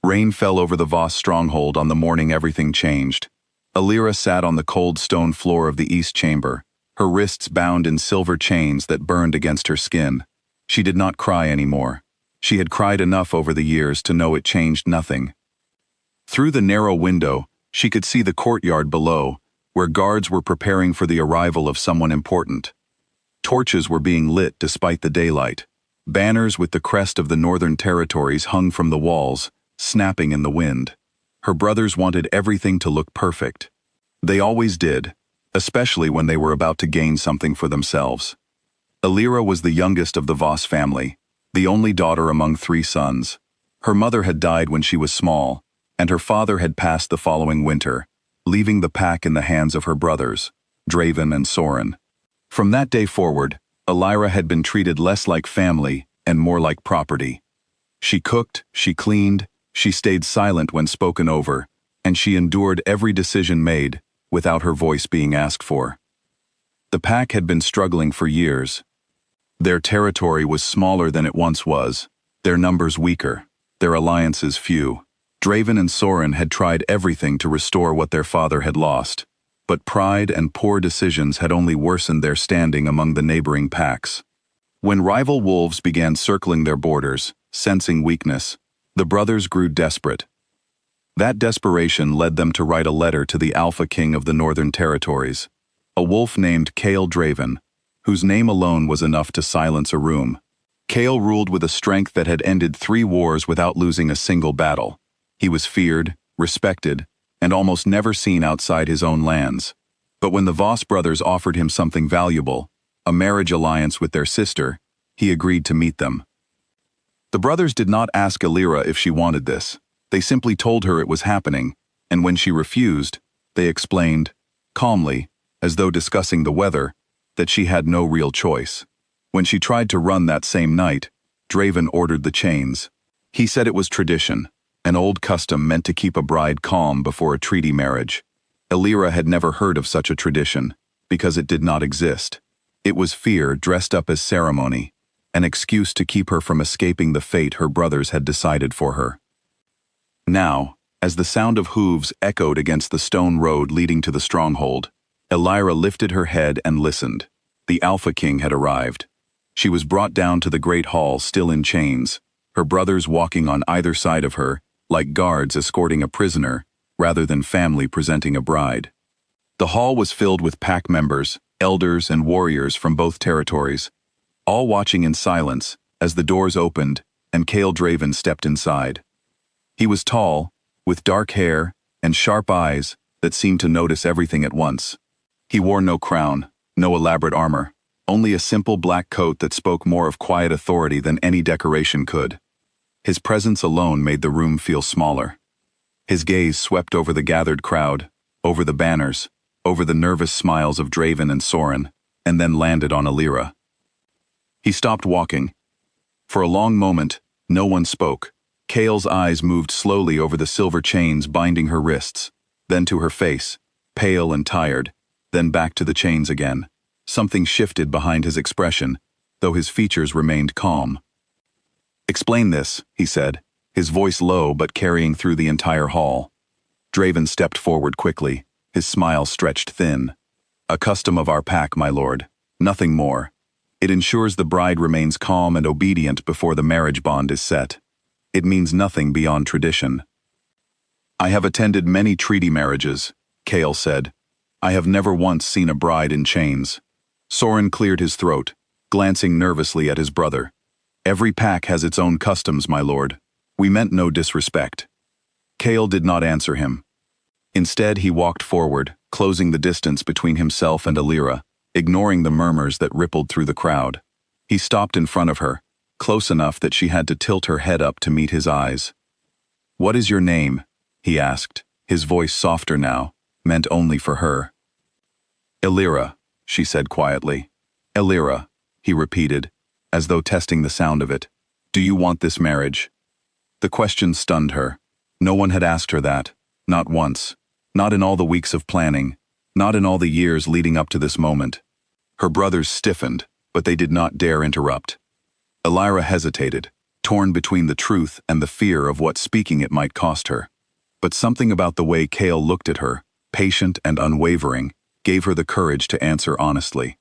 Rain fell over the Voss stronghold on the morning everything changed. Alira sat on the cold stone floor of the east chamber, her wrists bound in silver chains that burned against her skin. She did not cry anymore. She had cried enough over the years to know it changed nothing. Through the narrow window, she could see the courtyard below, where guards were preparing for the arrival of someone important. Torches were being lit despite the daylight. Banners with the crest of the Northern Territories hung from the walls, snapping in the wind. Her brothers wanted everything to look perfect. They always did, especially when they were about to gain something for themselves. Alira was the youngest of the Voss family, the only daughter among 3 sons. Her mother had died when she was small, and her father had passed the following winter, leaving the pack in the hands of her brothers, Draven and Soren. From that day forward, Alira had been treated less like family and more like property. She cooked, she cleaned, she stayed silent when spoken over, and she endured every decision made without her voice being asked for. The pack had been struggling for years. Their territory was smaller than it once was, their numbers weaker, their alliances few. Draven and Soren had tried everything to restore what their father had lost, but pride and poor decisions had only worsened their standing among the neighboring packs. When rival wolves began circling their borders, sensing weakness, the brothers grew desperate. That desperation led them to write a letter to the Alpha King of the Northern Territories, a wolf named Chaol Draven, whose name alone was enough to silence a room. Chaol ruled with a strength that had ended 3 wars without losing a single battle. He was feared, respected, and almost never seen outside his own lands. But when the Voss brothers offered him something valuable, a marriage alliance with their sister, he agreed to meet them. The brothers did not ask Alira if she wanted this. They simply told her it was happening, and when she refused, they explained, calmly, as though discussing the weather, that she had no real choice. When she tried to run that same night, Draven ordered the chains. He said it was tradition, an old custom meant to keep a bride calm before a treaty marriage. Alira had never heard of such a tradition, because it did not exist. It was fear dressed up as ceremony, an excuse to keep her from escaping the fate her brothers had decided for her. Now, as the sound of hooves echoed against the stone road leading to the stronghold, Alira lifted her head and listened. The Alpha King had arrived. She was brought down to the great hall still in chains, her brothers walking on either side of her, like guards escorting a prisoner, rather than family presenting a bride. The hall was filled with pack members, elders and warriors from both territories, all watching in silence as the doors opened and Chaol Draven stepped inside. He was tall, with dark hair and sharp eyes that seemed to notice everything at once. He wore no crown, no elaborate armor, only a simple black coat that spoke more of quiet authority than any decoration could. His presence alone made the room feel smaller. His gaze swept over the gathered crowd, over the banners, over the nervous smiles of Draven and Soren, and then landed on Alira. He stopped walking. For a long moment, no one spoke. Chaol's eyes moved slowly over the silver chains binding her wrists, then to her face, pale and tired, then back to the chains again. Something shifted behind his expression, though his features remained calm. "Explain this," he said, his voice low but carrying through the entire hall. Draven stepped forward quickly, his smile stretched thin. "A custom of our pack, my lord. Nothing more. It ensures the bride remains calm and obedient before the marriage bond is set. It means nothing beyond tradition." "I have attended many treaty marriages," Chaol said. "I have never once seen a bride in chains." Soren cleared his throat, glancing nervously at his brother. "Every pack has its own customs, my lord. We meant no disrespect." Chaol did not answer him. Instead, he walked forward, closing the distance between himself and Alira, ignoring the murmurs that rippled through the crowd. He stopped in front of her, close enough that she had to tilt her head up to meet his eyes. "What is your name?" he asked, his voice softer now, meant only for her. "Alira," she said quietly. "Alira," he repeated, as though testing the sound of it. "Do you want this marriage?" The question stunned her. No one had asked her that, not once, not in all the weeks of planning, not in all the years leading up to this moment. Her brothers stiffened, but they did not dare interrupt. Alira hesitated, torn between the truth and the fear of what speaking it might cost her. But something about the way Cale looked at her, patient and unwavering, gave her the courage to answer honestly.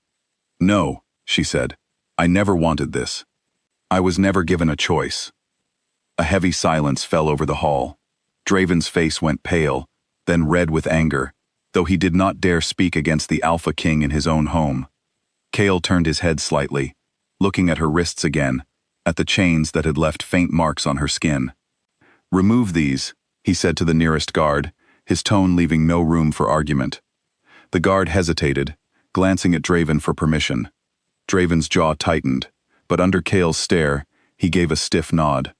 "No," she said. "I never wanted this. I was never given a choice." A heavy silence fell over the hall. Draven's face went pale, then red with anger, though he did not dare speak against the Alpha King in his own home. Cale turned his head slightly, looking at her wrists again, at the chains that had left faint marks on her skin. "Remove these," he said to the nearest guard, his tone leaving no room for argument. The guard hesitated, glancing at Draven for permission. Draven's jaw tightened, but under Cale's stare, he gave a stiff nod.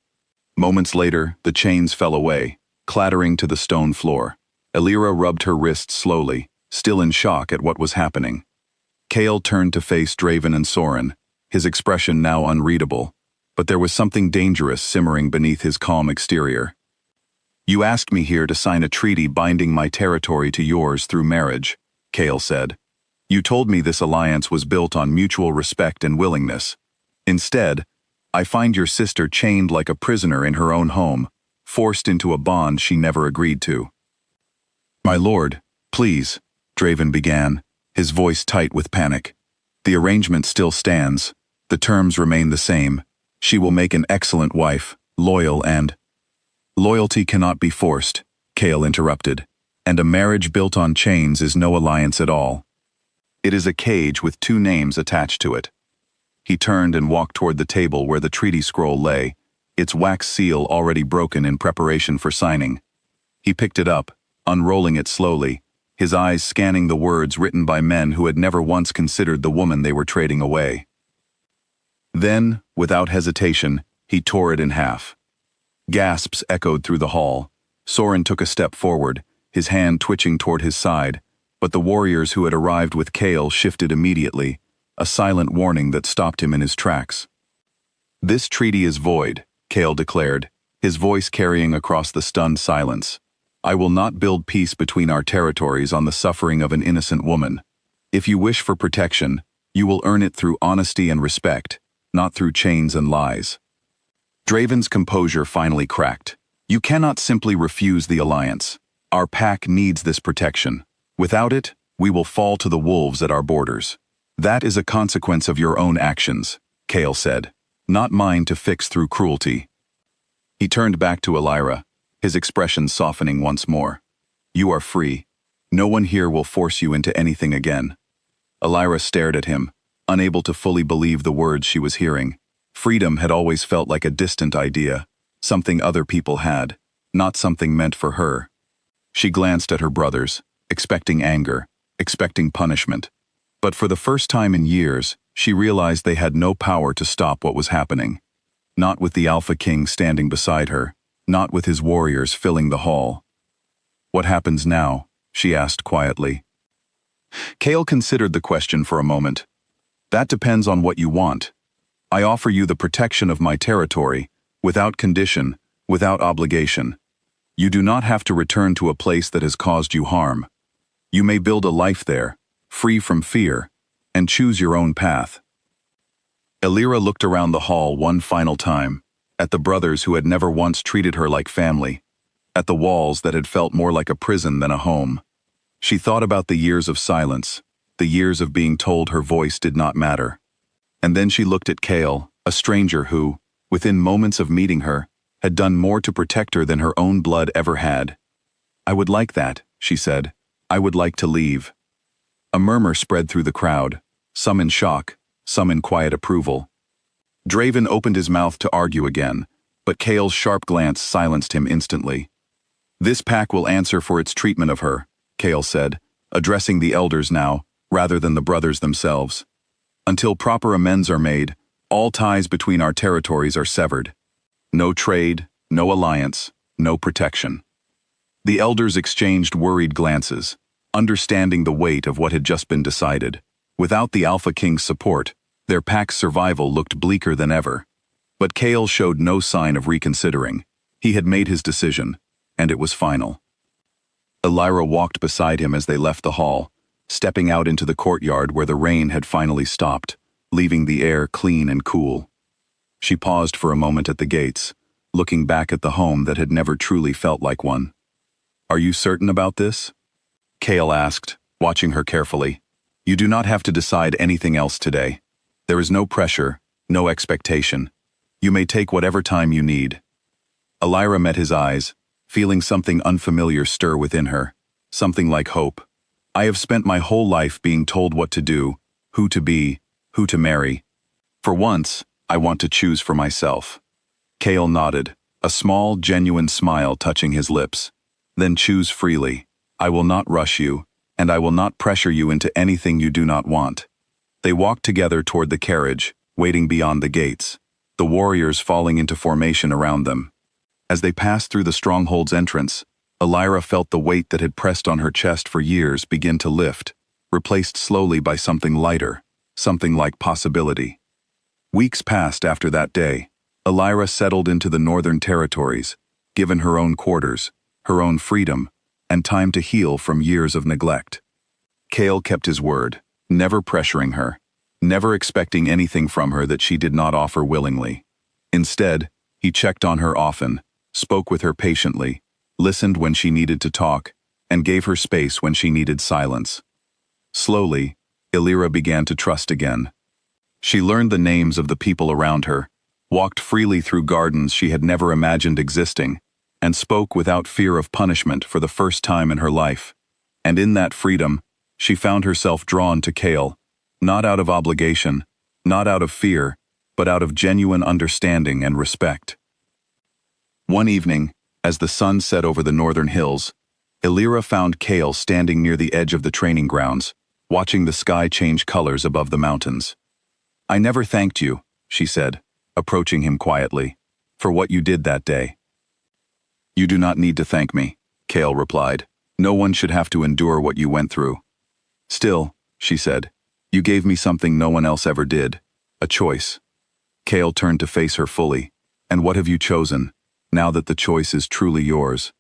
Moments later, the chains fell away, clattering to the stone floor. Alira rubbed her wrists slowly, still in shock at what was happening. Cale turned to face Draven and Soren, his expression now unreadable, but there was something dangerous simmering beneath his calm exterior. "You asked me here to sign a treaty binding my territory to yours through marriage," Cale said. "You told me this alliance was built on mutual respect and willingness. Instead, I find your sister chained like a prisoner in her own home, forced into a bond she never agreed to." "My lord, please," Draven began, his voice tight with panic. "The arrangement still stands. The terms remain the same. She will make an excellent wife, loyal and—" "Loyalty cannot be forced," Cale interrupted, "and a marriage built on chains is no alliance at all. It is a cage with two names attached to it." He turned and walked toward the table where the treaty scroll lay, its wax seal already broken in preparation for signing. He picked it up, unrolling it slowly, his eyes scanning the words written by men who had never once considered the woman they were trading away. Then, without hesitation, he tore it in half. Gasps echoed through the hall. Soren took a step forward, his hand twitching toward his side, but the warriors who had arrived with Cale shifted immediately, a silent warning that stopped him in his tracks. "This treaty is void," Cale declared, his voice carrying across the stunned silence. "I will not build peace between our territories on the suffering of an innocent woman. If you wish for protection, you will earn it through honesty and respect, not through chains and lies." Draven's composure finally cracked. "You cannot simply refuse the alliance. Our pack needs this protection. Without it, we will fall to the wolves at our borders. That is a consequence of your own actions," Cale said, "not mine to fix through cruelty." He turned back to Alira, his expression softening once more. "You are free. No one here will force you into anything again." Alira stared at him, unable to fully believe the words she was hearing. Freedom had always felt like a distant idea, something other people had, not something meant for her. She glanced at her brothers, expecting anger, expecting punishment. But for the first time in years, she realized they had no power to stop what was happening. Not with the Alpha King standing beside her, not with his warriors filling the hall. "What happens now?" she asked quietly. Cale considered the question for a moment. "That depends on what you want. I offer you the protection of my territory, without condition, without obligation. You do not have to return to a place that has caused you harm. You may build a life there, free from fear, and choose your own path." Alira looked around the hall one final time, at the brothers who had never once treated her like family, at the walls that had felt more like a prison than a home. She thought about the years of silence, the years of being told her voice did not matter. And then she looked at Cale, a stranger who, within moments of meeting her, had done more to protect her than her own blood ever had. "I would like that," she said. "I would like to leave." A murmur spread through the crowd, some in shock, some in quiet approval. Draven opened his mouth to argue again, but Cale's sharp glance silenced him instantly. "This pack will answer for its treatment of her," Cale said, addressing the elders now, rather than the brothers themselves. "Until proper amends are made, all ties between our territories are severed. No trade, no alliance, no protection." The elders exchanged worried glances, understanding the weight of what had just been decided. Without the Alpha King's support, their pack's survival looked bleaker than ever. But Cale showed no sign of reconsidering. He had made his decision, and it was final. Alira walked beside him as they left the hall, stepping out into the courtyard where the rain had finally stopped, leaving the air clean and cool. She paused for a moment at the gates, looking back at the home that had never truly felt like one. "Are you certain about this?" Cale asked, watching her carefully. "You do not have to decide anything else today. There is no pressure, no expectation. You may take whatever time you need." Elira met his eyes, feeling something unfamiliar stir within her, something like hope. "I have spent my whole life being told what to do, who to be, who to marry. For once, I want to choose for myself." Cale nodded, a small, genuine smile touching his lips. "Then choose freely. I will not rush you, and I will not pressure you into anything you do not want." They walked together toward the carriage, waiting beyond the gates, the warriors falling into formation around them. As they passed through the stronghold's entrance, Elira felt the weight that had pressed on her chest for years begin to lift, replaced slowly by something lighter, something like possibility. Weeks passed after that day. Elira settled into the Northern Territories, given her own quarters, her own freedom, and time to heal from years of neglect. Cale kept his word, never pressuring her, never expecting anything from her that she did not offer willingly. Instead, he checked on her often, spoke with her patiently, listened when she needed to talk, and gave her space when she needed silence. Slowly, Elira began to trust again. She learned the names of the people around her, walked freely through gardens she had never imagined existing, and spoke without fear of punishment for the first time in her life. And in that freedom, she found herself drawn to Cale, not out of obligation, not out of fear, but out of genuine understanding and respect. One evening, as the sun set over the northern hills, Elira found Cale standing near the edge of the training grounds, watching the sky change colors above the mountains. "I never thanked you," she said, approaching him quietly, "for what you did that day." "You do not need to thank me," Cale replied. "No one should have to endure what you went through." "Still," she said, "you gave me something no one else ever did, a choice." Cale turned to face her fully. "And what have you chosen, now that the choice is truly yours?"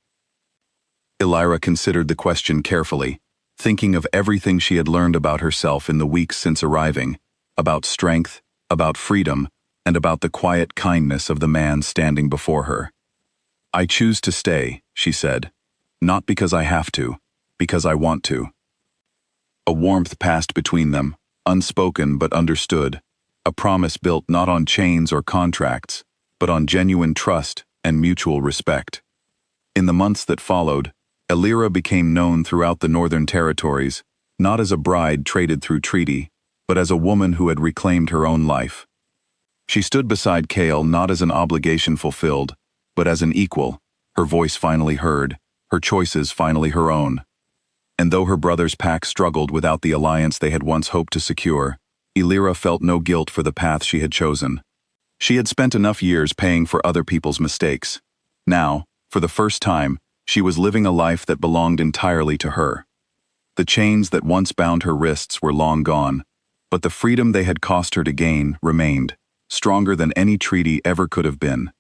Elira considered the question carefully, thinking of everything she had learned about herself in the weeks since arriving, about strength, about freedom, and about the quiet kindness of the man standing before her. "I choose to stay," she said, "not because I have to, because I want to." A warmth passed between them, unspoken but understood, a promise built not on chains or contracts, but on genuine trust and mutual respect. In the months that followed, Elira became known throughout the Northern Territories, not as a bride traded through treaty, but as a woman who had reclaimed her own life. She stood beside Cale not as an obligation fulfilled, but as an equal, her voice finally heard, her choices finally her own. And though her brother's pack struggled without the alliance they had once hoped to secure, Elira felt no guilt for the path she had chosen. She had spent enough years paying for other people's mistakes. Now, for the first time, she was living a life that belonged entirely to her. The chains that once bound her wrists were long gone, but the freedom they had cost her to gain remained, stronger than any treaty ever could have been.